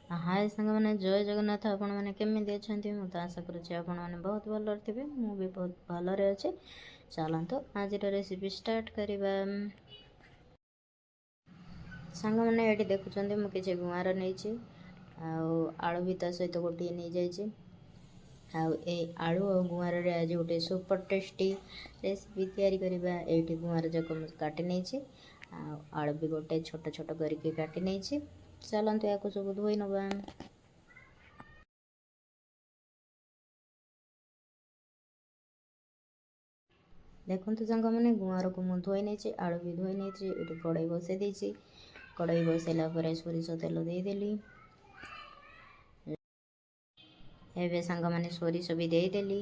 हाय सांग मैंने जय जगन्नाथ आपण मैंने केमी अच्छा मुझे आशा करुँच आपण मैंने बहुत भल थे मु भी बहुत भलरे अच्छे। चलते आज रेसिपी स्टार्ट करवा। सांग मैंने ये देखुं मुझे गुआर नहीं आलू भी ता सहित गोटे नहीं जाए आलू और गुआर आज गोटे सुपर टेस्टी रेसिपी तैयारी करवा। ये गुआर जाक काटी नहीं आलू भी गोटे छोट छोट करके काटी नहीं। चलते या सब धोई नवा। देखु सांग मैंने गुआर को मुझे धोई नहीं आलू भी धोई नहीं। ये कड़ाई बसई देती कड़ाई बसैला सोरिष तेल देदेली। एबे सांग मैंने सोरिष भी देदेली।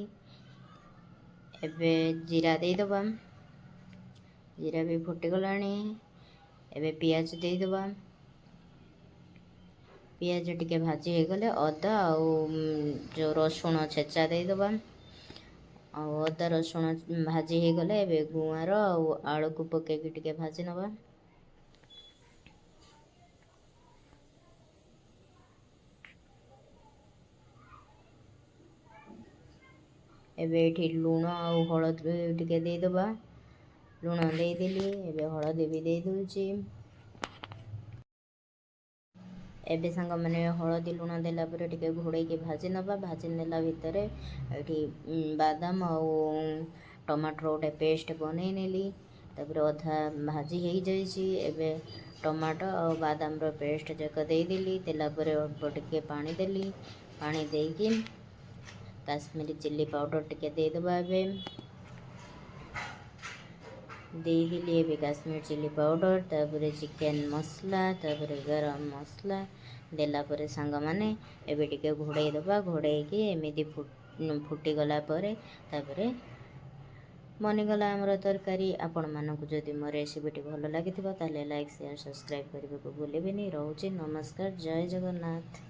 एबे जीरा देदबा जीरा भी फुटिगला। एबे पियाज देदबा पियाज टिके भाजी हो गले अदा जो रसुण छेचा देदबा अदा रसुण भाजी हो गले एबे गुआर आलू को पकेकी टिके भाजी नवा। एबे ये लुण आउ हलद टिके देदबा लुण देदेली। एबे हलदी भी दे दूची। एबे सांग मैंने हलदी लुण देला परे टिके घोड़े के भाजी नवा। भाजी नेला भितर ये बादाम आउ टमाटर गोटे पेस्ट बनई नेली। तापर अधा भाजी हो जाइए। टमाटो और बादाम रो पेस्ट जाक देदेली देला परे अल्प टिके पानी देली। पानी देकी काश्मीरी चिल्ली पाउडर टिके देदबा। देदेली एबे काश्मीर चिल्ली पाउडर तापर चिकेन मसला तापर गरम मसला देला परे सांग माने एबे टिके घोड़े दबा। घोड़े की एमिदी फुटी गला परे तापर बनीगला आमर तरकारी। आपण मानक जदि मो रेसिपीटी भल लगी ताले लाइक शेयर सब्सक्राइब करने को भूलें। रोचे नमस्कार जय जगन्नाथ।